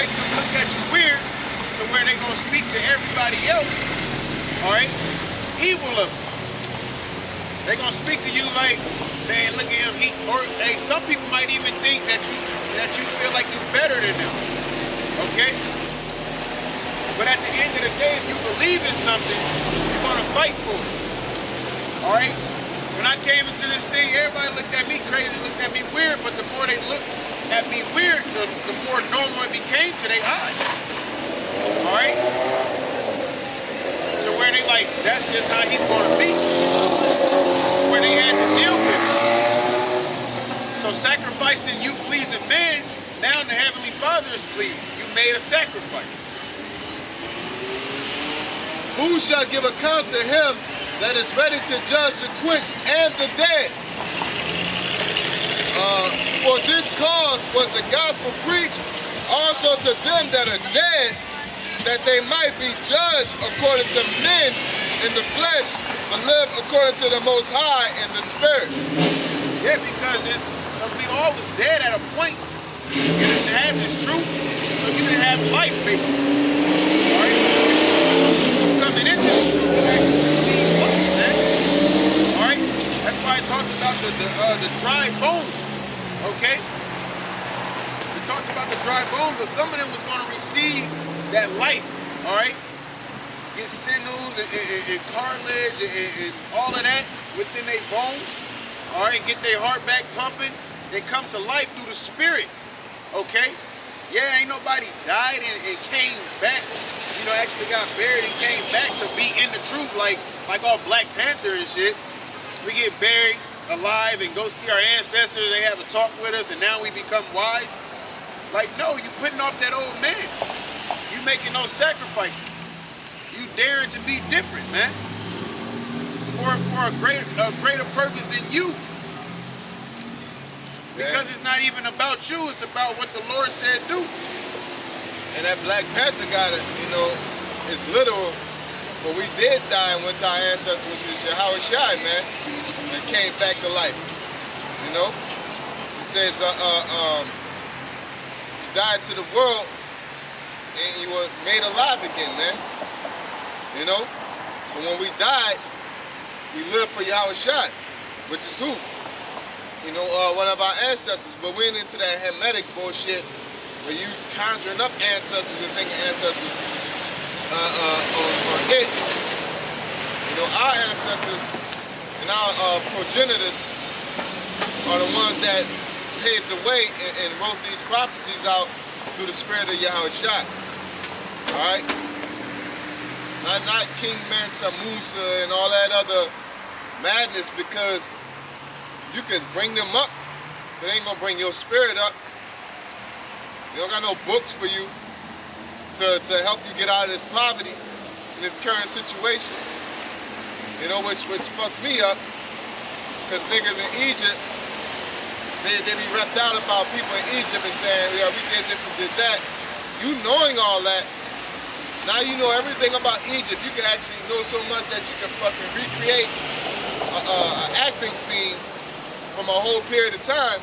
make them look at you weird to where they gonna speak to everybody else, all right, evil of them. They gonna speak to you like, man, look at him. Hey, some people might even think that you feel like you're better than them. Okay? But at the end of the day, if you believe in something, you're gonna fight for it. Alright? When I came into this thing, everybody looked at me crazy, looked at me weird, but the more they looked at me weird, the more normal it became to their eyes. Alright? To where they like, that's just how he's gonna be. Where they had to deal with it. So sacrificing you pleasing man, now the Heavenly Father is pleased. You made a sacrifice. Who shall give account to him that is ready to judge the quick and the dead? For this cause was the gospel preached also to them that are dead, that they might be judged according to men in the flesh, but live according to the Most High in the Spirit. Yeah, because we all was dead at a point. You didn't have this truth, so you didn't have life, basically. All right? Coming into the truth, you actually receive life, man. All right? That's why I talked about the dry bones, okay? We talked about the dry bones, but some of them was going to receive that life, all right? Get sinews and cartilage and all of that within their bones, all right? Get their heart back pumping. They come to life through the Spirit, okay? Yeah, ain't nobody died and came back, you know, actually got buried and came back to be in the truth like all Black Panther and shit. We get buried alive and go see our ancestors. They have a talk with us and now we become wise. Like, no, you putting off that old man. You making those sacrifices. You daring to be different, man. For a greater purpose than you. Because it's not even about you, it's about what the Lord said do. And that Black Panther got it, you know, it's literal. But we did die and went to our ancestors, which is YAHAWASHI, man. And came back to life. You know? It says, you died to the world and you were made alive again, man. You know? But when we died, we lived for YAHAWASHI, which is who? You know, one of our ancestors. But we ain't into that Hermetic bullshit where you conjuring up ancestors and thinking ancestors are it. You know, our ancestors and our progenitors are the ones that paved the way and wrote these prophecies out through the Spirit of YAHAWASHI. Alright? Not King Mansa Musa and all that other madness, because you can bring them up, but they ain't gonna bring your spirit up. They don't got no books for you to help you get out of this poverty in this current situation. You know, which fucks me up, because niggas in Egypt, they be repped out about people in Egypt and saying, yeah, we did this and did that. You knowing all that, now you know everything about Egypt. You can actually know so much that you can fucking recreate an acting scene from a whole period of time.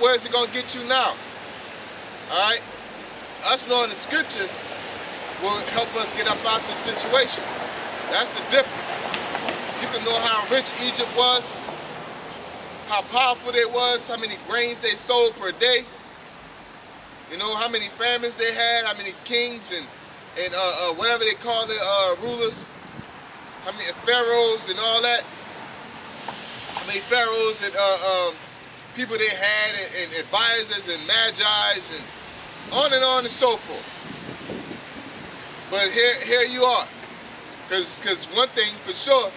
Where is it gonna get you now? Alright? Us knowing the scriptures will help us get up out this situation. That's the difference. You can know how rich Egypt was, how powerful they was, how many grains they sold per day. You know, how many famines they had, how many kings and whatever they call it, rulers, how many pharaohs and all that. How many pharaohs and people they had and advisors and magi's and on and so forth. But here you are. Because one thing for sure,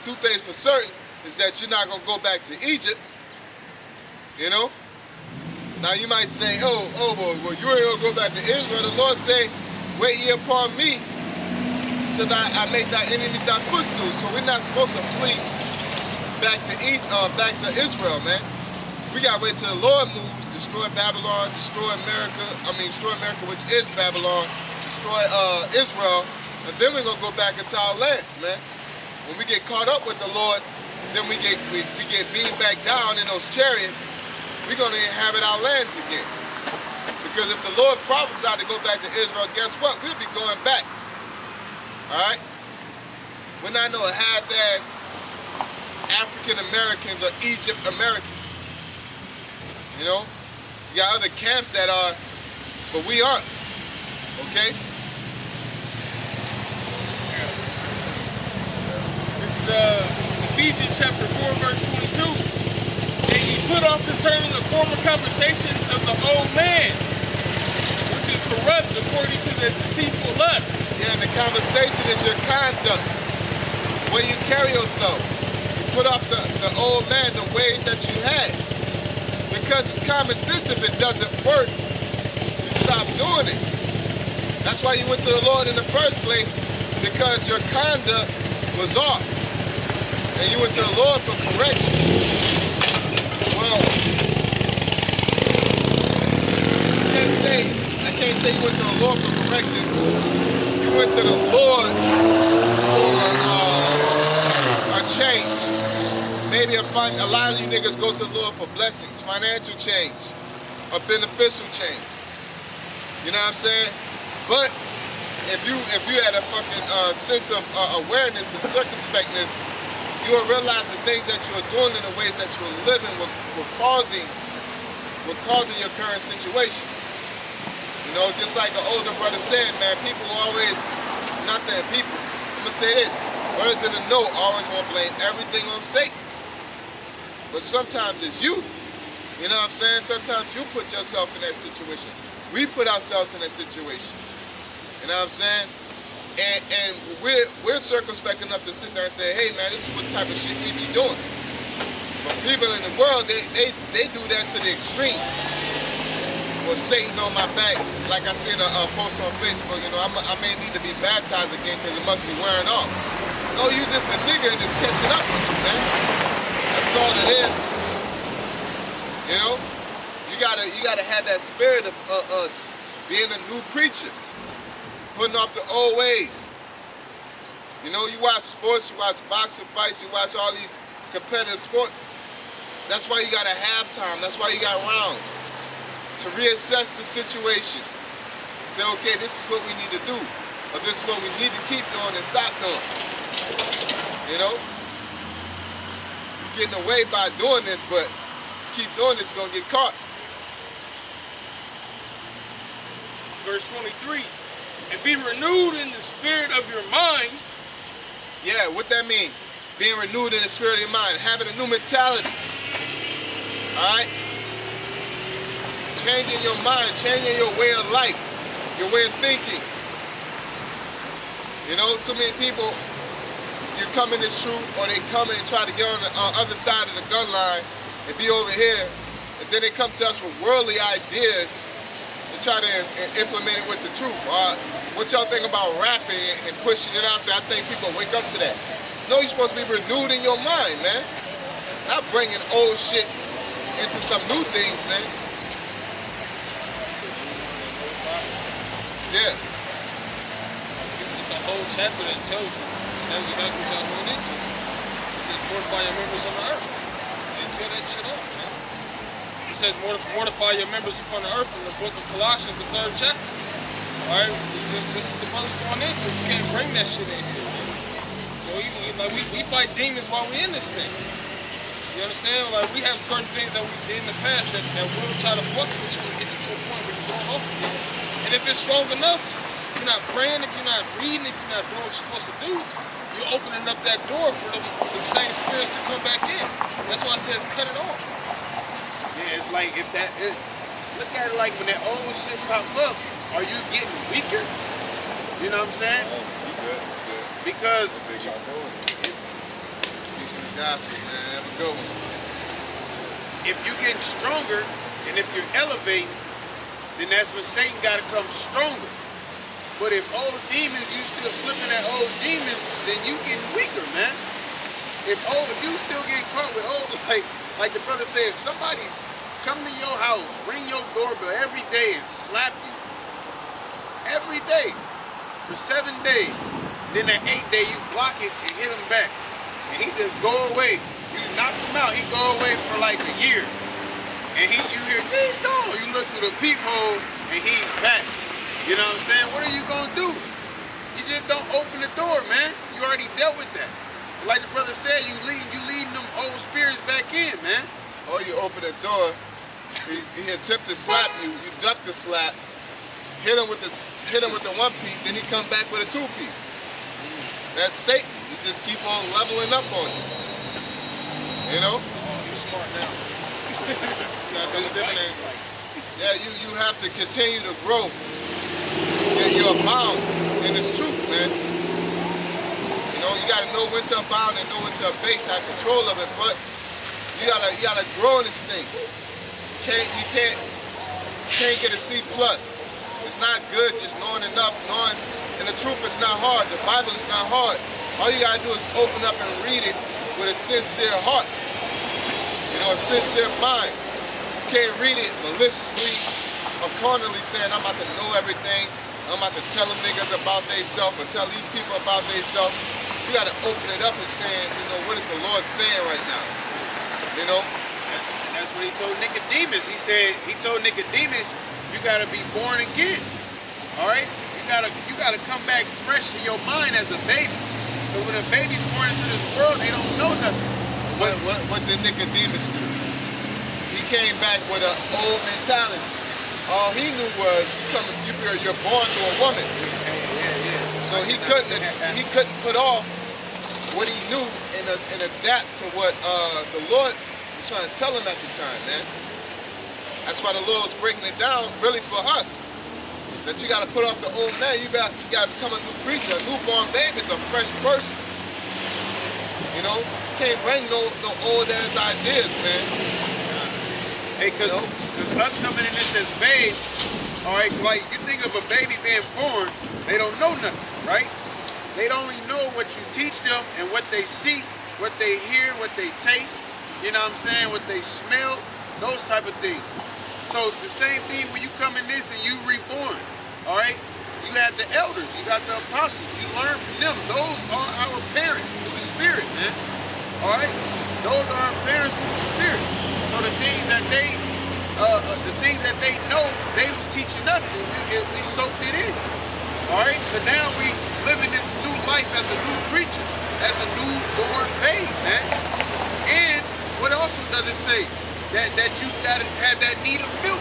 two things for certain, is that you're not going to go back to Egypt. You know? Now you might say, well, you ain't going to go back to Israel. The Lord say, wait ye upon me till I make thy enemies thy footstool. So we're not supposed to flee back to Israel, man. We got to wait till the Lord moves, destroy Babylon, destroy America, which is Babylon, destroy Israel, and then we're going to go back into our lands, man. When we get caught up with the Lord, then we get beamed back down in those chariots, we're going to inhabit our lands again. Because if the Lord prophesied to go back to Israel, guess what? We'll be going back. All right? We're not no half-ass African Americans or Egypt Americans. You know? You got other camps that are, but we aren't. Okay? This is Ephesians chapter 4, verse 22. And ye put off concerning the former conversations of the old man, which is corrupt according to the deceitful lust. Yeah, and the conversation is your conduct. The way you carry yourself. You put off the old man, the ways that you had. Because it's common sense. If it doesn't work, you stop doing it. That's why you went to the Lord in the first place, because your conduct was off. And you went to the Lord for correction. Well, I can't say you went to the Lord for correction. You went to the Lord for a change. Maybe a lot of you niggas go to the Lord for blessings, financial change, or beneficial change. You know what I'm saying? But if you had a fucking sense of awareness and circumspectness, you will realize the things that you are doing and the ways that you are living were causing your current situation. You know, just like the older brother said, man, people always, I'm not saying people, I'm gonna say this, brothers in the know always want to blame everything on Satan. But sometimes it's you. You know what I'm saying? Sometimes you put yourself in that situation. We put ourselves in that situation. You know what I'm saying? And we're circumspect enough to sit there and say, hey man, this is what type of shit we be doing. But people in the world, they do that to the extreme. Well, Satan's on my back, like I seen a post on Facebook, you know, I may need to be baptized again because it must be wearing off. No, you just a nigga and it's catching up with you, man. That's all it is. You know? You gotta have that spirit of being a new creature. Putting off the old ways. You know, you watch sports, you watch boxing fights, you watch all these competitive sports. That's why you got a halftime. That's why you got rounds. To reassess the situation. Say, okay, this is what we need to do. Or this is what we need to keep doing and stop doing. You know? You're getting away by doing this, but keep doing this, you're going to get caught. Verse 23. And be renewed in the spirit of your mind. Yeah, what that mean? Being renewed in the spirit of your mind. Having a new mentality. Alright? Changing your mind. Changing your way of life. Your way of thinking. You know, too many people, you come in this truth, or they come in and try to get on the other side of the gun line and be over here. And then they come to us with worldly ideas and try to implement it with the truth. What y'all think about rapping and pushing it out there? I think people wake up to that. No, you're supposed to be renewed in your mind, man. Not bringing old shit into some new things, man. Yeah. It's a whole chapter that tells you exactly what y'all going into. It says mortify your members on the earth. And kill that shit off, man. It says mortify your members upon the earth in the book of Colossians, the 3rd chapter. Alright, this is what the brother's going into. You can't bring that shit in here. So we fight demons while we're in this thing. You understand? Like, we have certain things that we did in the past that will try to fuck with you and get you to a point where you're going off again. And if it's strong enough, if you're not praying, if you're not reading, if you're not doing what you're supposed to do, you're opening up that door for them same spirits to come back in. That's why it says cut it off. Yeah, it's like if look at it like when that old shit pop up, are you getting weaker? You know what I'm saying? Because Teaching the gospel, man. Have a good one. if you're getting stronger and if you're elevating, then that's when Satan got to come stronger. But if old demons, you still slipping at old demons, then you getting weaker, man. If you still getting caught with old, like the brother said, if somebody come to your house, ring your doorbell every day and slap you, every day, for 7 days, then that 8th day you block it and hit him back. And he just go away. You knock him out, he go away for like a year. And you hear, ding dong, you look, through the peephole and he's back. You know what I'm saying? What are you gonna do? You just don't open the door, man. You already dealt with that. Like the brother said, you leading them old spirits back in, man. Or you open the door, he attempt to slap you, you duck the slap, hit him with the one piece, then he come back with a two piece. That's Satan. He just keep on leveling up on you. You know? Oh, you're smart now. Yeah, you have to continue to grow. You're abound in this truth, man. You know, you gotta know when to abound and know when to abase, have control of it, but you gotta grow in this thing. You can't get a C+. It's not good just knowing enough, and the truth is not hard. The Bible is not hard. All you gotta do is open up and read it with a sincere heart. You know, a sincere mind. You can't read it maliciously or carnally saying, I'm about to know everything. I'm about to tell them niggas about themselves or tell these people about themselves. You gotta open it up and saying, you know, what is the Lord saying right now? You know? And that's what he told Nicodemus. He told Nicodemus, you gotta be born again. All right? You gotta come back fresh in your mind as a baby. But when a baby's born into this world, they don't know nothing. What did Nicodemus do? He came back with an old mentality. All he knew was you're born to a woman. Yeah. So he couldn't put off what he knew and adapt to what the Lord was trying to tell him at the time, man. That's why the Lord was breaking it down really for us. That you got to put off the old man. You got to become a new creature. A newborn baby is a fresh person. You know, you can't bring no old ass ideas, man. Hey, cause us coming in this as babes, all right, like you think of a baby being born, they don't know nothing, right? They only know what you teach them and what they see, what they hear, what they taste, you know what I'm saying, what they smell, those type of things. So the same thing when you come in this and you reborn, all right? You have the elders, you got the apostles, you learn from them. Those are our parents through the Spirit, man, all right? Those are our parents through the Spirit. So the things that they know, they was teaching us, and we soaked it in. All right. So now we living this new life as a new creature, as a newborn babe, man. And what also does it say? That you gotta have that need of milk.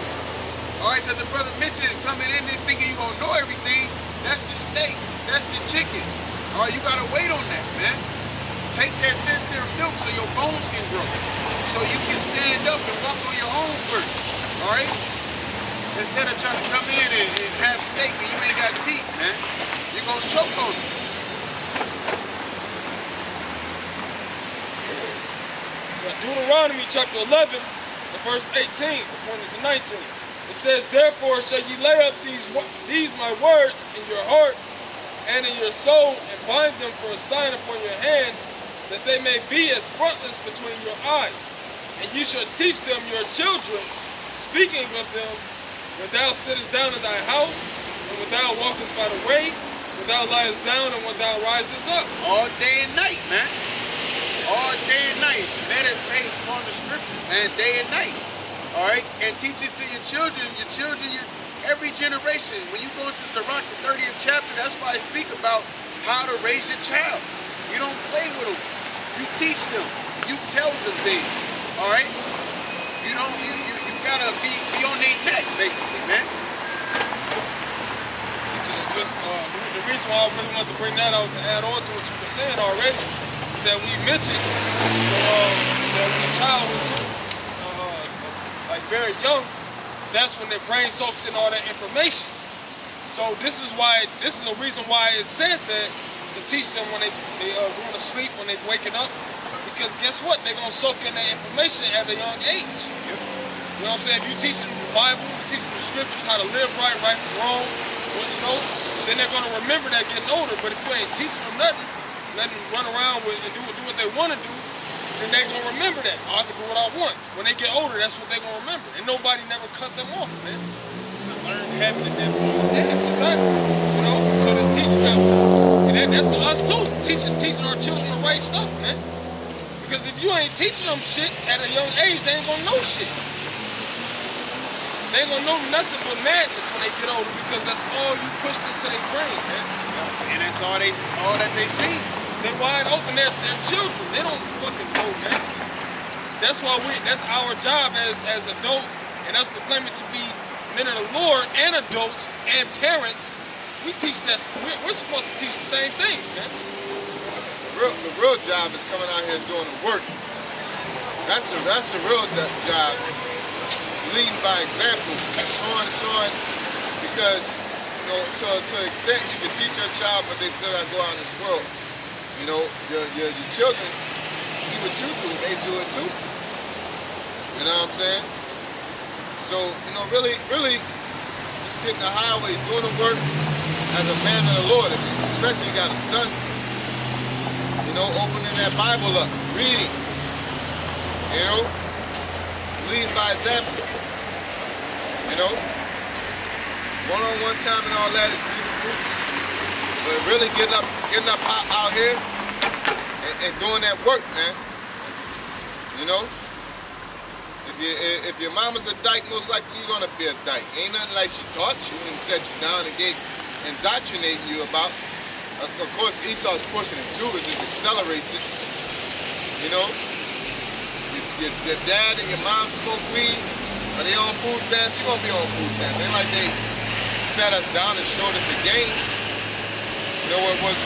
All right, because the brother mentioned coming in this thinking you're gonna know everything. That's the steak. That's the chicken. All right, you gotta wait on that, man. Take that sincere milk so your bones can grow. So you can stand up and walk on your own first, all right? Instead of trying to come in and have steak and you ain't got teeth, man. You're gonna choke on it. Deuteronomy chapter 11, verse 18, according to 19. It says, therefore shall ye lay up these my words in your heart and in your soul, and bind them for a sign upon your hand, that they may be as frontlets between your eyes. And you shall teach them your children, speaking of them, when thou sittest down in thy house, and when thou walkest by the way, when thou liest down, and when thou risest up. All day and night, man. All day and night. Meditate upon the scripture, man, day and night. All right? And teach it to your children, every generation. When you go into Sirach, the 30th chapter, that's why I speak about how to raise your child. You don't play with them. You teach them. You tell them things. All right? You gotta be on their neck, basically, man. The reason why I really wanted to bring that out to add on to what you were saying already is that we mentioned that when a child was like very young, that's when their brain soaks in all that information. So this is the reason why it's said that to teach them when they going to sleep, when they're waking up. Because guess what? They're going to soak in that information at a young age. You know what I'm saying? If you teach them the Bible, you teach them the scriptures, how to live right from wrong, then they're going to remember that getting older. But if you ain't teaching them nothing, letting them run around and do what they want to do, then they're going to remember that. Oh, I can do what I want. When they get older, that's what they're going to remember. And nobody never cut them off, man. It's a learned habit at that point. Yeah, exactly. You know, so they teach them. And that's us too, teaching our children the right stuff, man. Because if you ain't teaching them shit at a young age, they ain't gonna know shit. They ain't gonna know nothing but madness when they get older because that's all you pushed into their brain, man. And that's all that they see. They're wide open. They're children. They don't fucking know, man. That's why that's our job as adults, and us proclaiming to be men of the Lord and adults and parents. We teach that. We're supposed to teach the same things, man. The real job is coming out here and doing the work. That's the real job. Leading by example, showing, because you know, to an extent you can teach your child, but they still gotta go out in this world. You know, your children see what you do, they do it too. You know what I'm saying? So, you know, really, just hitting the highway, doing the work as a man of the Lord, especially you got a son. You know, opening that Bible up, reading. You know, leading by example. You know, one-on-one time and all that is beautiful, but really getting up out here and doing that work, man. You know, if your mama's a dyke, most likely you're gonna be a dyke. Ain't nothing like she taught you and set you down and indoctrinating you about. Of course, Esau's pushing it too. It just accelerates it. You know, your dad and your mom smoke weed. Are they on food stamps? You're gonna be on food stamps. Ain't like they sat us down and showed us the game. You know what was?